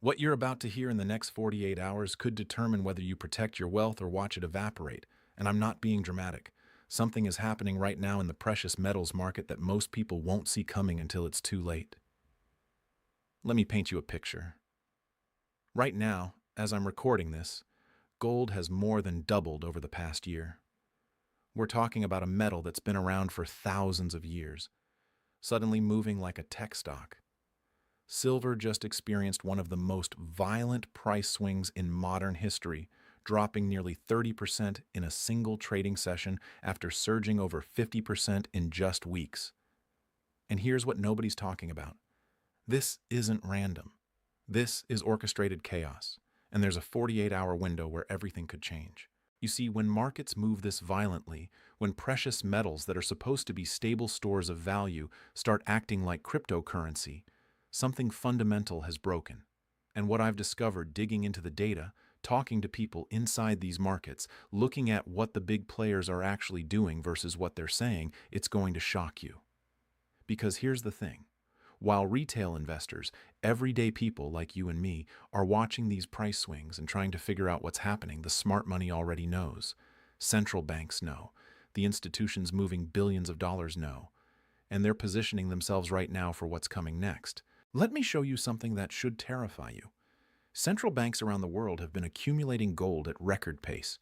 What you're about to hear in the next 48 hours could determine whether you protect your wealth or watch it evaporate. And I'm not being dramatic. Something is happening right now in the precious metals market that most people won't see coming until it's too late. Let me paint you a picture. Right now, as I'm recording this, gold has more than doubled over the past year. We're talking about a metal that's been around for thousands of years, suddenly moving like a tech stock. Silver just experienced one of the most violent price swings in modern history, dropping nearly 30% in a single trading session after surging over 50% in just weeks. And here's what nobody's talking about. This isn't random. This is orchestrated chaos, and there's a 48-hour window where everything could change. You see, when markets move this violently, when precious metals that are supposed to be stable stores of value start acting like cryptocurrency, something fundamental has broken. And what I've discovered digging into the data, talking to people inside these markets, looking at what the big players are actually doing versus what they're saying, it's going to shock you. Because here's the thing. While retail investors, everyday people like you and me, are watching these price swings and trying to figure out what's happening, the smart money already knows. Central banks know. The institutions moving billions of dollars know. And they're positioning themselves right now for what's coming next. Let me show you something that should terrify you. Central banks around the world have been accumulating gold at record pace.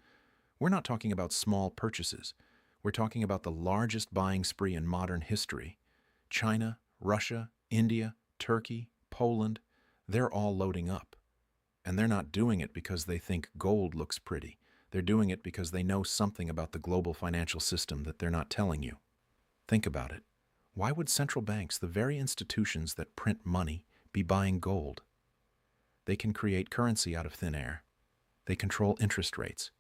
We're not talking about small purchases. We're talking about the largest buying spree in modern history. China, Russia, India, Turkey, Poland, they're all loading up. And they're not doing it because they think gold looks pretty. They're doing it because they know something about the global financial system that they're not telling you. Think about it. Why would central banks, the very institutions that print money, be buying gold? They can create currency out of thin air. They control interest rates.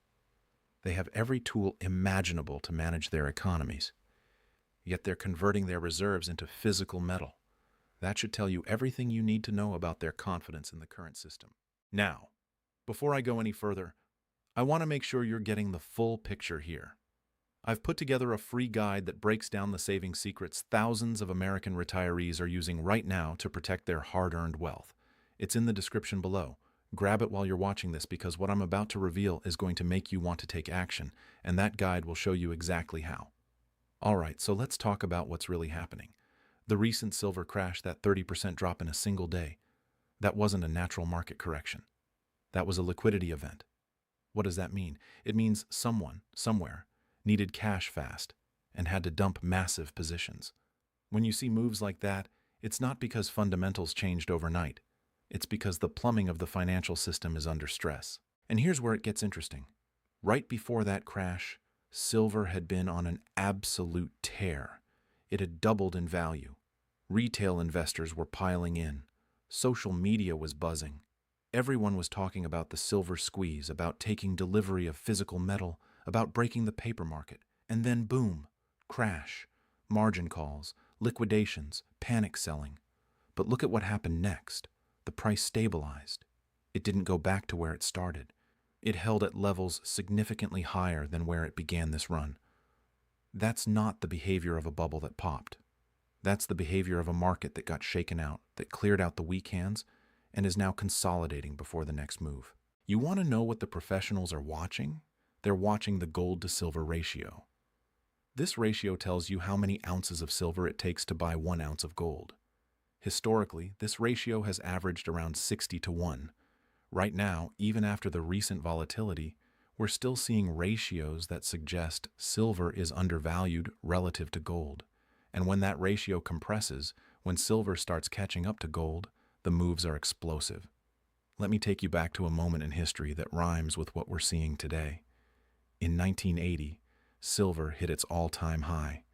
They have every tool imaginable to manage their economies. Yet they're converting their reserves into physical metal. That should tell you everything you need to know about their confidence in the current system. Now, before I go any further, I want to make sure you're getting the full picture here. I've put together a free guide that breaks down the saving secrets thousands of American retirees are using right now to protect their hard-earned wealth. It's in the description below. Grab it while you're watching this because what I'm about to reveal is going to make you want to take action, and that guide will show you exactly how. Alright, so let's talk about what's really happening. The recent silver crash, that 30% drop in a single day, that wasn't a natural market correction. That was a liquidity event. What does that mean? It means someone, somewhere, needed cash fast and had to dump massive positions. When you see moves like that, it's not because fundamentals changed overnight. It's because the plumbing of the financial system is under stress. And here's where it gets interesting. Right before that crash, silver had been on an absolute tear. It had doubled in value. Retail investors were piling in. Social media was buzzing. Everyone was talking about the silver squeeze, about taking delivery of physical metal, about breaking the paper market. And then boom, crash, margin calls, liquidations, panic selling. But look at what happened next. The price stabilized. It didn't go back to where it started. It held at levels significantly higher than where it began this run. That's not the behavior of a bubble that popped. That's the behavior of a market that got shaken out, that cleared out the weak hands, and is now consolidating before the next move. You want to know what the professionals are watching? They're watching the gold to silver ratio. This ratio tells you how many ounces of silver it takes to buy 1 ounce of gold. Historically, this ratio has averaged around 60 to 1. Right now, even after the recent volatility, we're still seeing ratios that suggest silver is undervalued relative to gold. And when that ratio compresses, when silver starts catching up to gold, the moves are explosive. Let me take you back to a moment in history that rhymes with what we're seeing today. In 1980, silver hit its all-time high.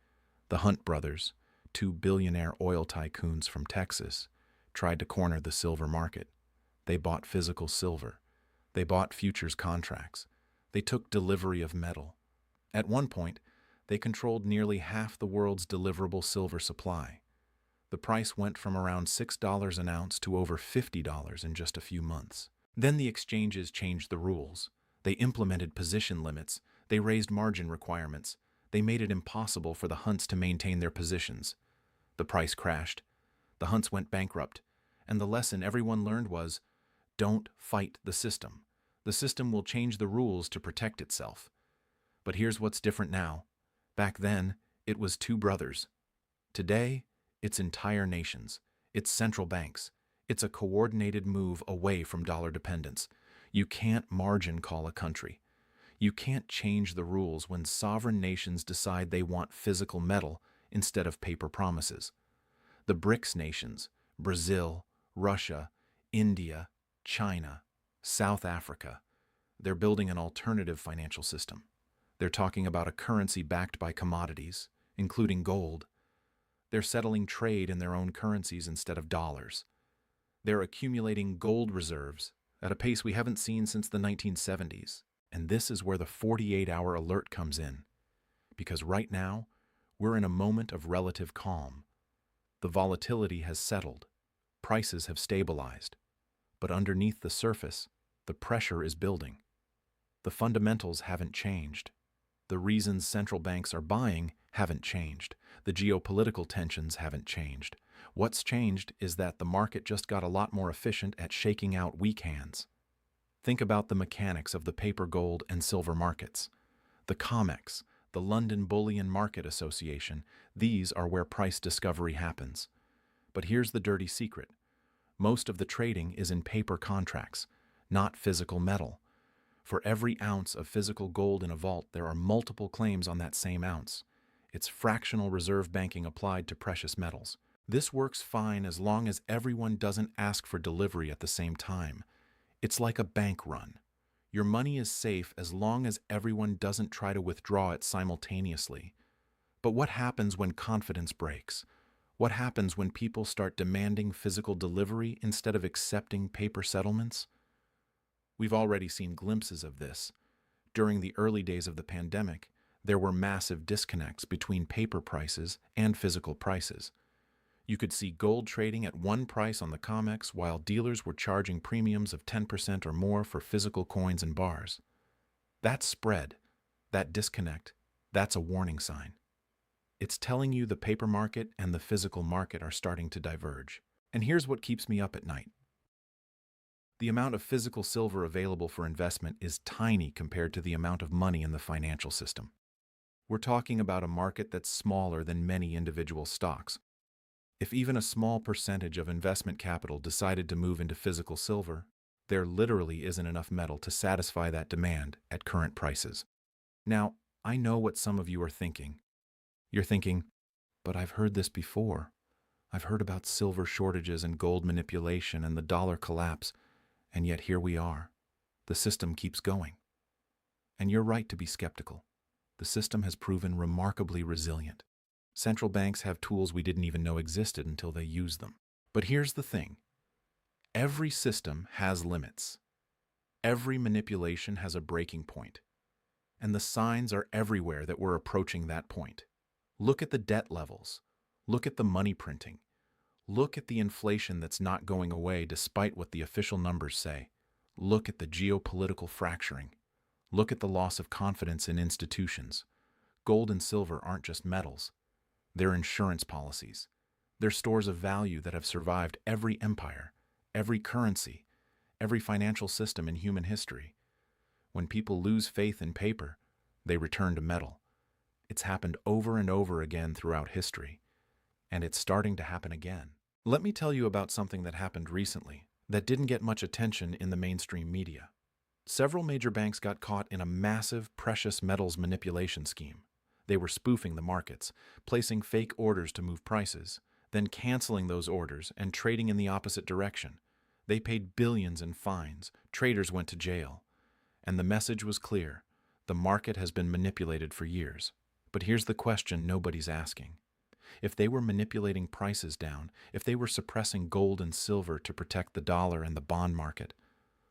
The Hunt brothers, 2 billionaire oil tycoons from Texas, tried to corner the silver market. They bought physical silver. They bought futures contracts. They took delivery of metal. At one point, they controlled nearly half the world's deliverable silver supply. The price went from around $6 an ounce to over $50 in just a few months. Then the exchanges changed the rules. They implemented position limits. They raised margin requirements. They made it impossible for the Hunts to maintain their positions. The price crashed. The Hunts went bankrupt. And the lesson everyone learned was, Don't fight the system. The system will change the rules to protect itself. But here's what's different now. Back then, it was two brothers. Today, it's entire nations. It's central banks. It's a coordinated move away from dollar dependence. You can't margin call a country. You can't change the rules when sovereign nations decide they want physical metal instead of paper promises. The BRICS nations, Brazil, Russia, India, China, South Africa, they're building an alternative financial system. They're talking about a currency backed by commodities, including gold. They're settling trade in their own currencies instead of dollars. They're accumulating gold reserves at a pace we haven't seen since the 1970s. And this is where the 48-hour alert comes in. Because right now, we're in a moment of relative calm. The volatility has settled. Prices have stabilized. But underneath the surface, the pressure is building. The fundamentals haven't changed. The reasons central banks are buying haven't changed. The geopolitical tensions haven't changed. What's changed is that the market just got a lot more efficient at shaking out weak hands. Think about the mechanics of the paper gold and silver markets. The COMEX, the London Bullion Market Association, these are where price discovery happens. But here's the dirty secret. Most of the trading is in paper contracts, not physical metal. For every ounce of physical gold in a vault, there are multiple claims on that same ounce. It's fractional reserve banking applied to precious metals. This works fine as long as everyone doesn't ask for delivery at the same time. It's like a bank run. Your money is safe as long as everyone doesn't try to withdraw it simultaneously. But what happens when confidence breaks? What happens when people start demanding physical delivery instead of accepting paper settlements? We've already seen glimpses of this. During the early days of the pandemic, there were massive disconnects between paper prices and physical prices. You could see gold trading at one price on the COMEX while dealers were charging premiums of 10% or more for physical coins and bars. That spread, that disconnect, that's a warning sign. It's telling you the paper market and the physical market are starting to diverge. And here's what keeps me up at night. The amount of physical silver available for investment is tiny compared to the amount of money in the financial system. We're talking about a market that's smaller than many individual stocks. If even a small percentage of investment capital decided to move into physical silver, there literally isn't enough metal to satisfy that demand at current prices. Now, I know what some of you are thinking. You're thinking, but I've heard this before. I've heard about silver shortages and gold manipulation and the dollar collapse, and yet here we are. The system keeps going. And you're right to be skeptical. The system has proven remarkably resilient. Central banks have tools we didn't even know existed until they used them. But here's the thing. Every system has limits. Every manipulation has a breaking point. And the signs are everywhere that we're approaching that point. Look at the debt levels. Look at the money printing. Look at the inflation that's not going away despite what the official numbers say. Look at the geopolitical fracturing. Look at the loss of confidence in institutions. Gold and silver aren't just metals. They're insurance policies. They're stores of value that have survived every empire, every currency, every financial system in human history. When people lose faith in paper, they return to metal. It's happened over and over again throughout history, and it's starting to happen again. Let me tell you about something that happened recently that didn't get much attention in the mainstream media. Several major banks got caught in a massive precious metals manipulation scheme. They were spoofing the markets, placing fake orders to move prices, then canceling those orders and trading in the opposite direction. They paid billions in fines, traders went to jail. And the message was clear. The market has been manipulated for years. But here's the question nobody's asking. If they were manipulating prices down, if they were suppressing gold and silver to protect the dollar and the bond market,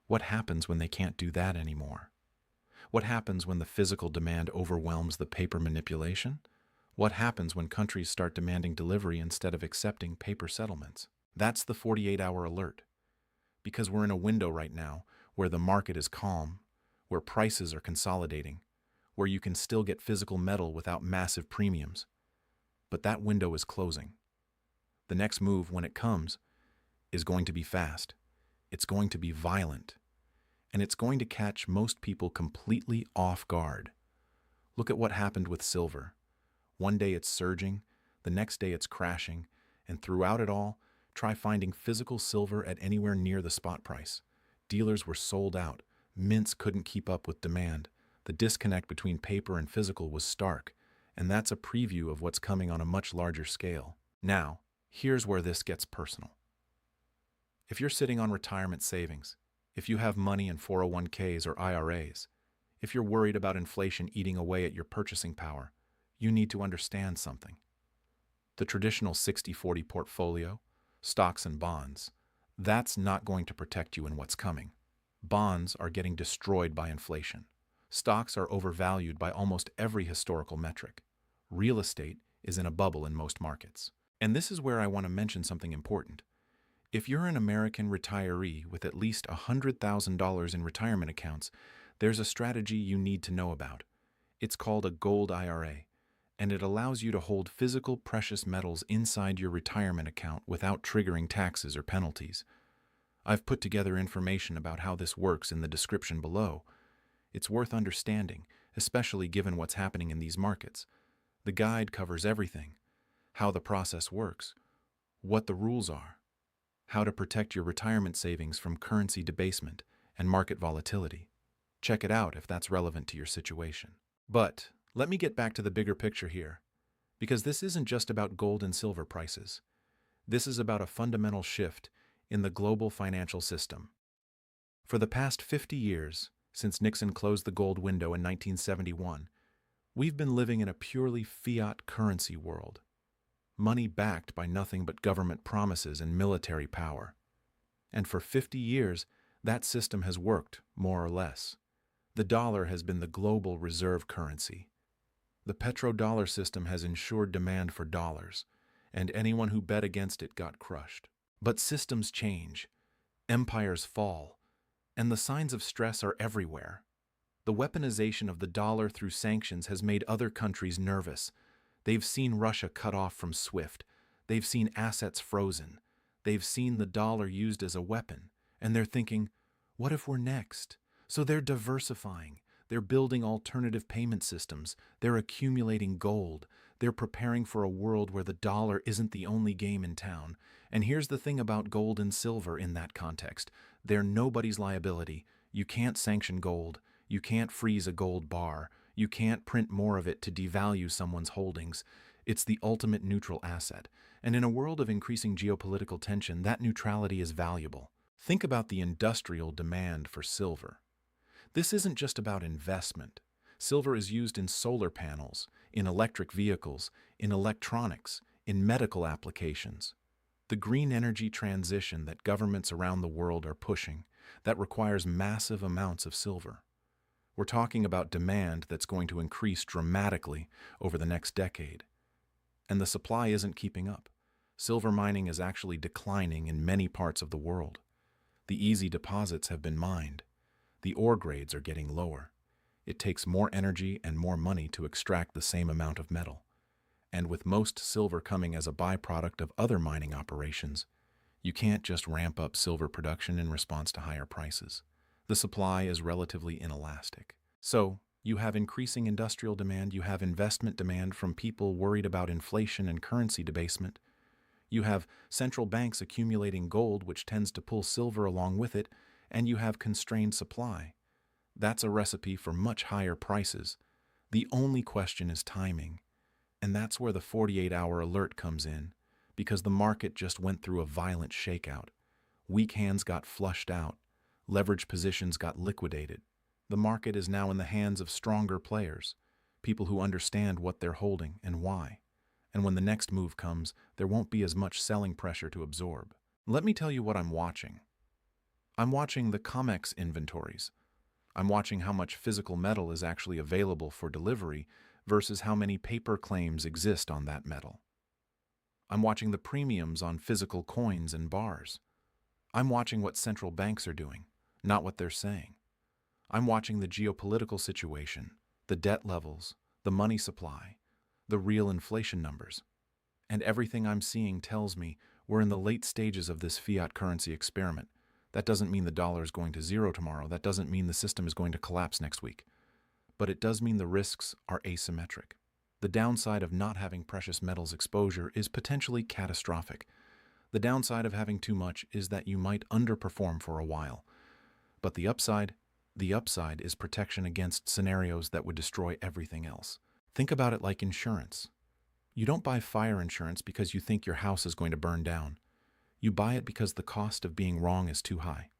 what happens when they can't do that anymore? What happens when the physical demand overwhelms the paper manipulation? What happens when countries start demanding delivery instead of accepting paper settlements? That's the 48-hour alert. Because we're in a window right now where the market is calm, where prices are consolidating, where you can still get physical metal without massive premiums. But that window is closing. The next move, when it comes, is going to be fast. It's going to be violent, and it's going to catch most people completely off guard. Look at what happened with silver. One day it's surging, the next day it's crashing, and throughout it all, try finding physical silver at anywhere near the spot price. Dealers were sold out. Mints couldn't keep up with demand. The disconnect between paper and physical was stark, and that's a preview of what's coming on a much larger scale. Now, here's where this gets personal. If you're sitting on retirement savings, if you have money in 401ks or IRAs, if you're worried about inflation eating away at your purchasing power, you need to understand something. The traditional 60-40 portfolio, stocks and bonds, that's not going to protect you in what's coming. Bonds are getting destroyed by inflation. Stocks are overvalued by almost every historical metric. Real estate is in a bubble in most markets. And this is where I want to mention something important. If you're an American retiree with at least $100,000 in retirement accounts, there's a strategy you need to know about. It's called a gold IRA, and it allows you to hold physical precious metals inside your retirement account without triggering taxes or penalties. I've put together information about how this works in the description below. It's worth understanding, especially given what's happening in these markets. The guide covers everything: how the process works, what the rules are, how to protect your retirement savings from currency debasement and market volatility. Check it out if that's relevant to your situation. But let me get back to the bigger picture here, because this isn't just about gold and silver prices. This is about a fundamental shift in the global financial system. For the past 50 years, since Nixon closed the gold window in 1971, we've been living in a purely fiat currency world. Money backed by nothing but government promises and military power. And for 50 years, that system has worked, more or less. The dollar has been the global reserve currency. The petrodollar system has ensured demand for dollars, and anyone who bet against it got crushed. But systems change, empires fall, and the signs of stress are everywhere. The weaponization of the dollar through sanctions has made other countries nervous. They've seen Russia cut off from SWIFT. They've seen assets frozen. They've seen the dollar used as a weapon, and they're thinking, what if we're next? So they're diversifying. They're building alternative payment systems. They're accumulating gold. They're preparing for a world where the dollar isn't the only game in town. And here's the thing about gold and silver in that context. They're nobody's liability. You can't sanction gold. You can't freeze a gold bar. You can't print more of it to devalue someone's holdings. It's the ultimate neutral asset. And in a world of increasing geopolitical tension, that neutrality is valuable. Think about the industrial demand for silver. This isn't just about investment. Silver is used in solar panels, in electric vehicles, in electronics, in medical applications. The green energy transition that governments around the world are pushing, that requires massive amounts of silver. We're talking about demand that's going to increase dramatically over the next decade. And the supply isn't keeping up. Silver mining is actually declining in many parts of the world. The easy deposits have been mined. The ore grades are getting lower. It takes more energy and more money to extract the same amount of metal. And with most silver coming as a byproduct of other mining operations, you can't just ramp up silver production in response to higher prices. The supply is relatively inelastic. So, you have increasing industrial demand, you have investment demand from people worried about inflation and currency debasement. You have central banks accumulating gold, which tends to pull silver along with it, and you have constrained supply. That's a recipe for much higher prices. The only question is timing. And that's where the 48-hour alert comes in, because the market just went through a violent shakeout. Weak hands got flushed out. Leverage positions got liquidated. The market is now in the hands of stronger players, people who understand what they're holding and why. And when the next move comes, there won't be as much selling pressure to absorb. Let me tell you what I'm watching. I'm watching the COMEX inventories. I'm watching how much physical metal is actually available for delivery versus how many paper claims exist on that metal. I'm watching the premiums on physical coins and bars. I'm watching what central banks are doing, not what they're saying. I'm watching the geopolitical situation, the debt levels, the money supply, the real inflation numbers. And everything I'm seeing tells me we're in the late stages of this fiat currency experiment. That doesn't mean the dollar is going to zero tomorrow. That doesn't mean the system is going to collapse next week. But it does mean the risks are asymmetric. The downside of not having precious metals exposure is potentially catastrophic. The downside of having too much is that you might underperform for a while. But the upside is protection against scenarios that would destroy everything else. Think about it like insurance. You don't buy fire insurance because you think your house is going to burn down. You buy it because the cost of being wrong is too high.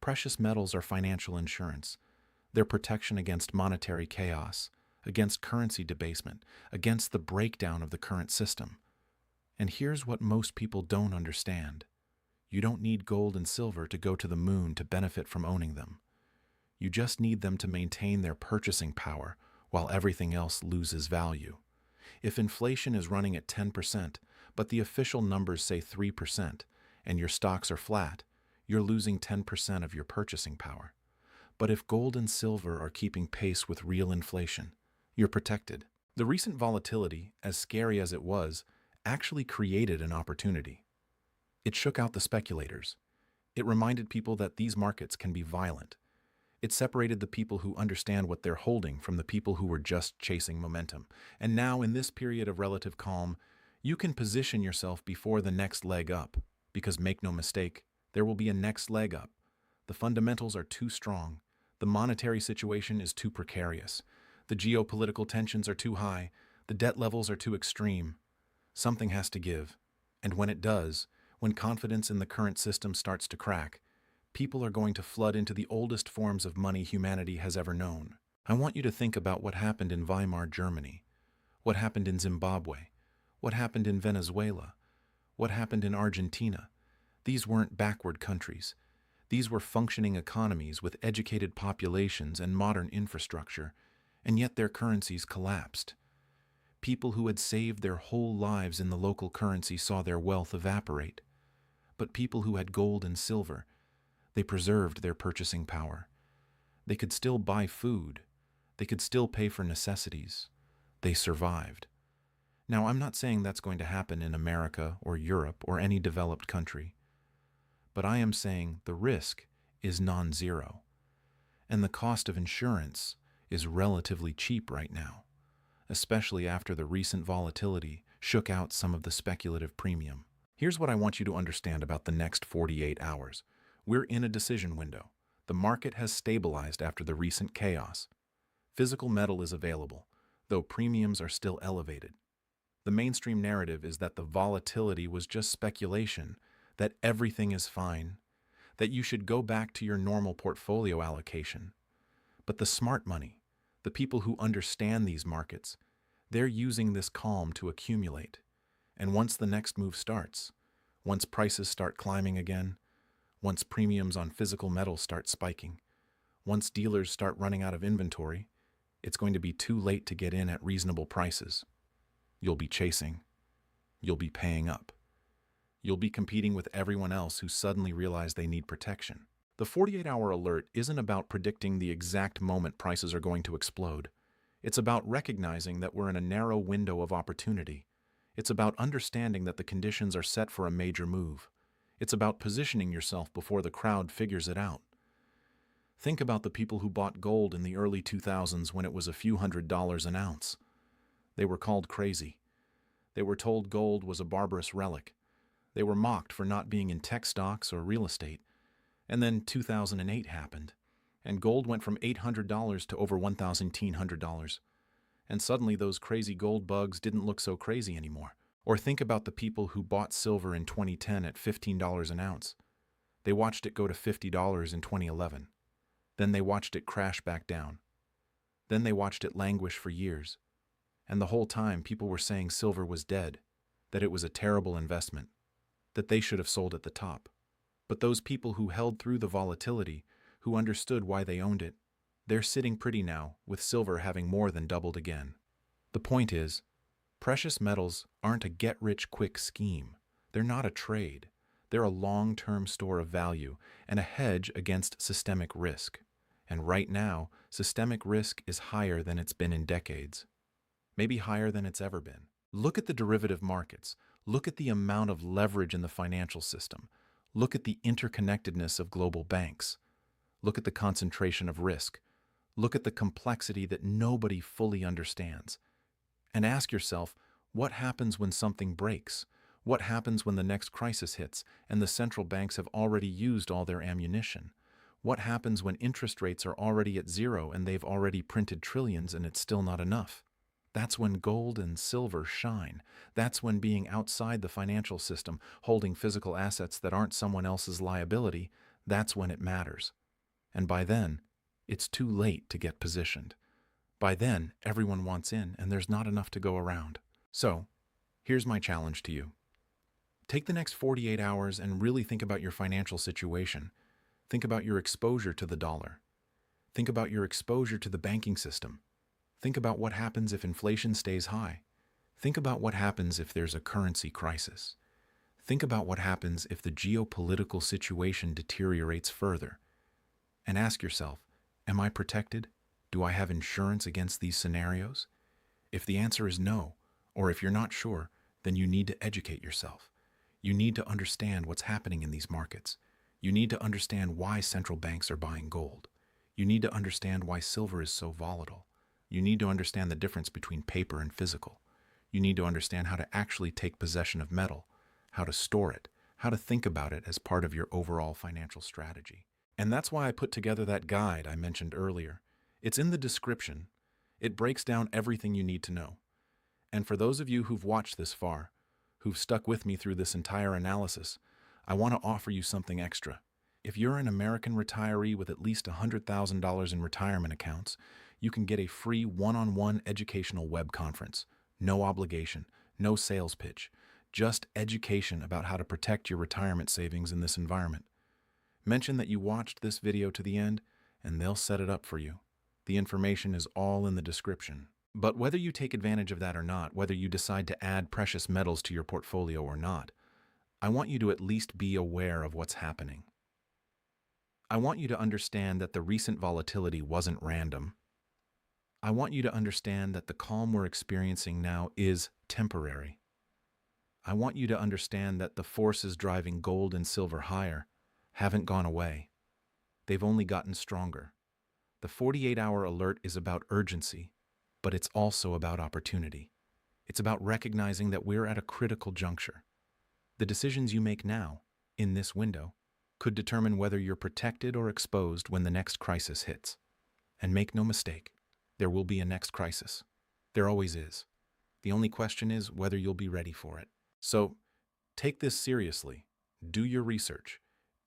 Precious metals are financial insurance. They're protection against monetary chaos, against currency debasement, against the breakdown of the current system. And here's what most people don't understand. You don't need gold and silver to go to the moon to benefit from owning them. You just need them to maintain their purchasing power while everything else loses value. If inflation is running at 10%, but the official numbers say 3%, and your stocks are flat, you're losing 10% of your purchasing power. But if gold and silver are keeping pace with real inflation, you're protected. The recent volatility, as scary as it was, actually created an opportunity. It shook out the speculators. It reminded people that these markets can be violent. It separated the people who understand what they're holding from the people who were just chasing momentum. And now, in this period of relative calm, you can position yourself before the next leg up. Because make no mistake, there will be a next leg up. The fundamentals are too strong. The monetary situation is too precarious. The geopolitical tensions are too high. The debt levels are too extreme. Something has to give. And when it does, when confidence in the current system starts to crack, people are going to flood into the oldest forms of money humanity has ever known. I want you to think about what happened in Weimar Germany, what happened in Zimbabwe, what happened in Venezuela, what happened in Argentina. These weren't backward countries. These were functioning economies with educated populations and modern infrastructure, and yet their currencies collapsed. People who had saved their whole lives in the local currency saw their wealth evaporate. But people who had gold and silver, they preserved their purchasing power. They could still buy food. They could still pay for necessities. They survived. Now, I'm not saying that's going to happen in America or Europe or any developed country. But I am saying the risk is non-zero. And the cost of insurance is relatively cheap right now, especially after the recent volatility shook out some of the speculative premium. Here's what I want you to understand about the next 48 hours. We're in a decision window. The market has stabilized after the recent chaos. Physical metal is available, though premiums are still elevated. The mainstream narrative is that the volatility was just speculation, that everything is fine, that you should go back to your normal portfolio allocation. But the smart money, the people who understand these markets, they're using this calm to accumulate. And once the next move starts, once prices start climbing again, once premiums on physical metals start spiking, once dealers start running out of inventory, it's going to be too late to get in at reasonable prices. You'll be chasing. You'll be paying up. You'll be competing with everyone else who suddenly realize they need protection. The 48-hour alert isn't about predicting the exact moment prices are going to explode. It's about recognizing that we're in a narrow window of opportunity. It's about understanding that the conditions are set for a major move. It's about positioning yourself before the crowd figures it out. Think about the people who bought gold in the early 2000s when it was a few $100s an ounce. They were called crazy. They were told gold was a barbarous relic. They were mocked for not being in tech stocks or real estate. And then 2008 happened, and gold went from $800 to over $1,900. And suddenly those crazy gold bugs didn't look so crazy anymore. Or think about the people who bought silver in 2010 at $15 an ounce. They watched it go to $50 in 2011. Then they watched it crash back down. Then they watched it languish for years. And the whole time people were saying silver was dead, that it was a terrible investment, that they should have sold at the top. But those people who held through the volatility, who understood why they owned it, they're sitting pretty now, with silver having more than doubled again. The point is, precious metals aren't a get-rich-quick scheme. They're not a trade. They're a long-term store of value and a hedge against systemic risk. And right now, systemic risk is higher than it's been in decades. Maybe higher than it's ever been. Look at the derivative markets. Look at the amount of leverage in the financial system. Look at the interconnectedness of global banks. Look at the concentration of risk. Look at the complexity that nobody fully understands. And ask yourself, what happens when something breaks? What happens when the next crisis hits and the central banks have already used all their ammunition? What happens when interest rates are already at zero and they've already printed trillions and it's still not enough? That's when gold and silver shine. That's when being outside the financial system, holding physical assets that aren't someone else's liability, that's when it matters. And by then, it's too late to get positioned. By then, everyone wants in and there's not enough to go around. So, here's my challenge to you. Take the next 48 hours and really think about your financial situation. Think about your exposure to the dollar. Think about your exposure to the banking system. Think about what happens if inflation stays high. Think about what happens if there's a currency crisis. Think about what happens if the geopolitical situation deteriorates further. And ask yourself, am I protected? Do I have insurance against these scenarios? If the answer is no, or if you're not sure, then you need to educate yourself. You need to understand what's happening in these markets. You need to understand why central banks are buying gold. You need to understand why silver is so volatile. You need to understand the difference between paper and physical. You need to understand how to actually take possession of metal, how to store it, how to think about it as part of your overall financial strategy. And that's why I put together that guide I mentioned earlier. It's in the description. It breaks down everything you need to know. And for those of you who've watched this far, who've stuck with me through this entire analysis, I want to offer you something extra. If you're an American retiree with at least $100,000 in retirement accounts, you can get a free one-on-one educational web conference. No obligation, no sales pitch, just education about how to protect your retirement savings in this environment. Mention that you watched this video to the end, and they'll set it up for you. The information is all in the description. But whether you take advantage of that or not, whether you decide to add precious metals to your portfolio or not, I want you to at least be aware of what's happening. I want you to understand that the recent volatility wasn't random. I want you to understand that the calm we're experiencing now is temporary. I want you to understand that the forces driving gold and silver higher haven't gone away. They've only gotten stronger. The 48-hour alert is about urgency, but it's also about opportunity. It's about recognizing that we're at a critical juncture. The decisions you make now, in this window, could determine whether you're protected or exposed when the next crisis hits. And make no mistake, there will be a next crisis. There always is. The only question is whether you'll be ready for it. So, take this seriously. Do your research.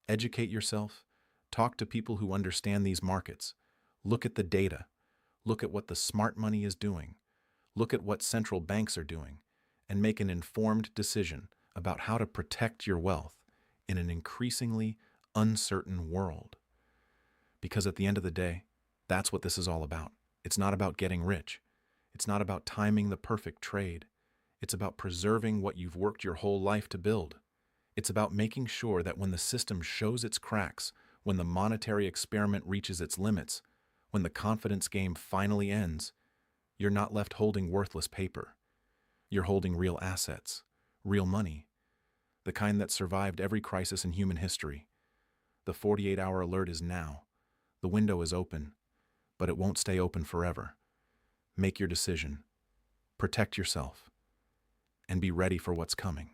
Educate yourself. Talk to people who understand these markets. Look at the data. Look at what the smart money is doing. Look at what central banks are doing. And make an informed decision about how to protect your wealth in an increasingly uncertain world. Because at the end of the day, that's what this is all about. It's not about getting rich. It's not about timing the perfect trade. It's about preserving what you've worked your whole life to build. It's about making sure that when the system shows its cracks, when the monetary experiment reaches its limits, when the confidence game finally ends, you're not left holding worthless paper. You're holding real assets, real money, the kind that survived every crisis in human history. The 48-hour alert is now. The window is open, but it won't stay open forever. Make your decision. Protect yourself. And be ready for what's coming.